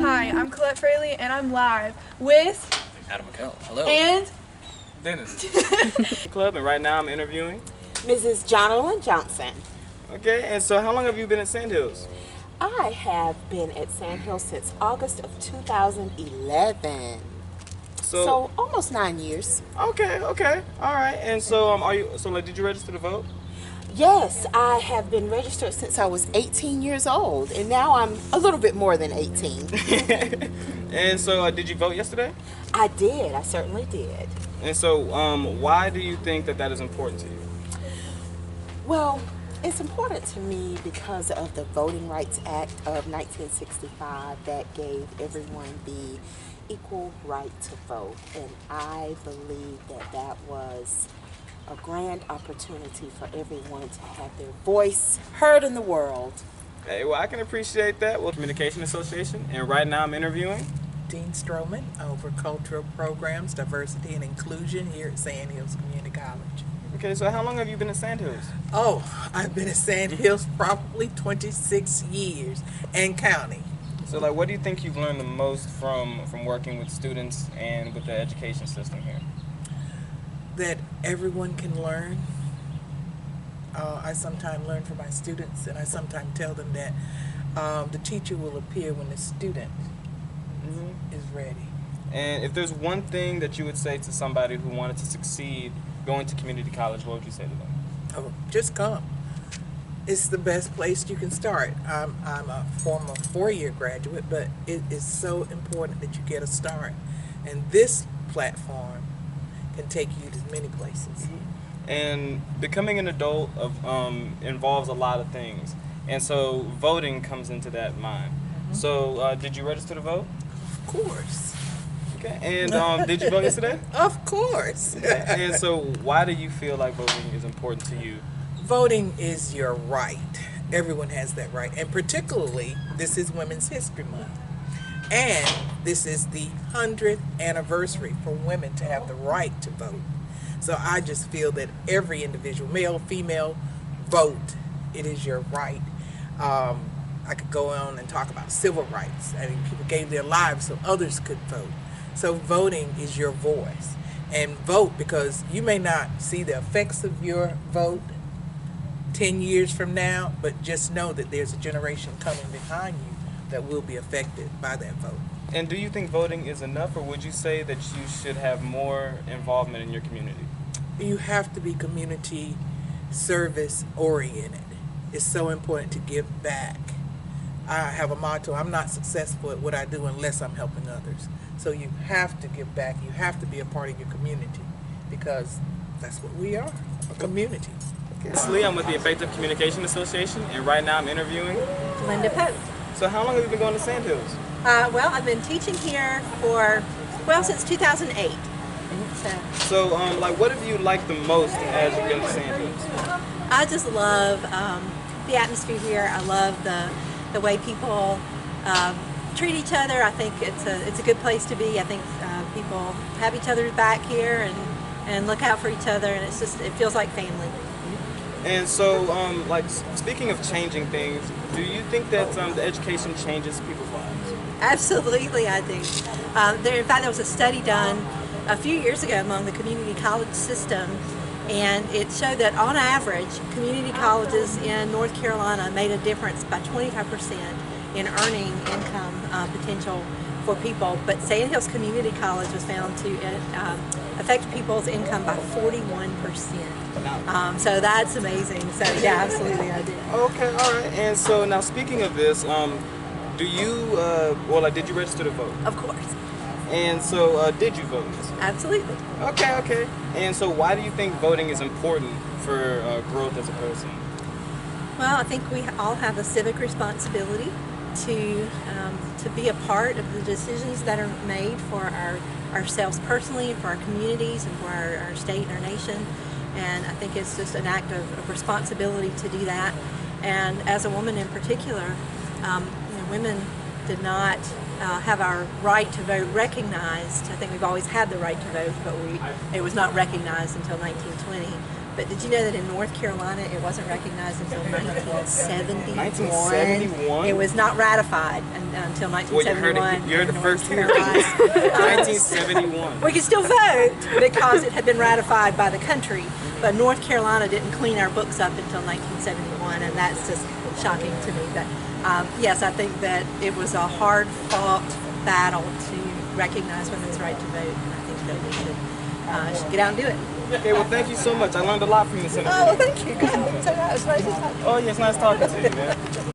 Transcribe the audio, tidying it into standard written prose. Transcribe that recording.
Hi, I'm Colette Fraley, and I'm live with Adam McCall. Hello. and Dennis. Club, and right now I'm interviewing. Mrs. Jonalyn Johnson. Okay, and so how long have you been at Sandhills? I have been at Sandhills since August of 2011. So almost 9 years. Okay, all right. And so did you register to vote? Yes, I have been registered since I was 18 years old, and now I'm a little bit more than 18. And so did you vote yesterday? I did, I certainly did. And so why do you think that is important to you? Well, it's important to me because of the Voting Rights Act of 1965 that gave everyone the equal right to vote, and I believe that was a grand opportunity for everyone to have their voice heard in the world. Hey, well, I can appreciate that. Well, Communication Association, and right now I'm interviewing Dean Stroman over cultural programs, diversity, and inclusion here at Sandhills Community College. Okay, so how long have you been at Sandhills? Oh, I've been at Sandhills probably 26 years and counting. So, what do you think you've learned the most from working with students and with the education system here? That everyone can learn. I sometimes learn from my students, and I sometimes tell them that the teacher will appear when the student is ready. And if there's one thing that you would say to somebody who wanted to succeed going to community college, what would you say to them? Oh, just come. It's the best place you can start. I'm a former four-year graduate, but it is so important that you get a start. And this platform can take you to many places. And becoming an adult involves a lot of things. And so voting comes into that mind. So did you register to vote? Of course. Okay. And did you vote yesterday? Of course. Okay. And so why do you feel like voting is important to you? Voting is your right. Everyone has that right. And particularly, this is Women's History Month. And this is the 100th anniversary for women to have the right to vote. So I just feel that every individual, male, female, vote. It is your right. I could go on and talk about civil rights. I mean, people gave their lives so others could vote. So voting is your voice. And vote because you may not see the effects of your vote 10 years from now, but just know that there's a generation coming behind you that will be affected by that vote. And do you think voting is enough, or would you say that you should have more involvement in your community? You have to be community service oriented. It's so important to give back. I have a motto, I'm not successful at what I do unless I'm helping others. So you have to give back. You have to be a part of your community because that's what we are, a community. This is Lee. I'm with the Effective Communication Association, and right now I'm interviewing Linda Pope. So how long have you been going to Sandhills? Well, I've been teaching here since 2008. So, what have you liked the most as you've been to Sandhills? I just love the atmosphere here. I love the way people treat each other. I think it's a good place to be. I think people have each other's back here and look out for each other, and it feels like family. And so, speaking of changing things, do you think that the education changes people's lives? Absolutely, I do. In fact, there was a study done a few years ago among the community college system, and it showed that on average, community colleges in North Carolina made a difference by 25% in earning income potential for people, but Sandhills Community College was found to affect people's income by 41%. So that's amazing. So yeah, absolutely I do. Okay, all right. And so now speaking of this, do you, did you register to vote? Of course. And so did you vote? Absolutely. Okay. And so why do you think voting is important for growth as a person? Well, I think we all have a civic responsibility to be a part of the decisions that are made for ourselves personally, and for our communities, and for our state and our nation. And I think it's just an act of responsibility to do that. And as a woman in particular, women did not have our right to vote recognized. I think we've always had the right to vote, but it was not recognized until 1920. But did you know that in North Carolina it wasn't recognized until 1971? 1971? It was not ratified until Well, you heard 1971. it. You're the first here. Carolina. 1971. We could still vote because it had been ratified by the country, but North Carolina didn't clean our books up until 1971, and that's just shocking to me. But yes, I think that it was a hard-fought battle to recognize women's right to vote, and I think that we should get out and do it. Okay, well, thank you so much. I learned a lot from this interview. Oh, thank you. So that was nice to talk to you. Oh, yeah, it's nice talking to you, man.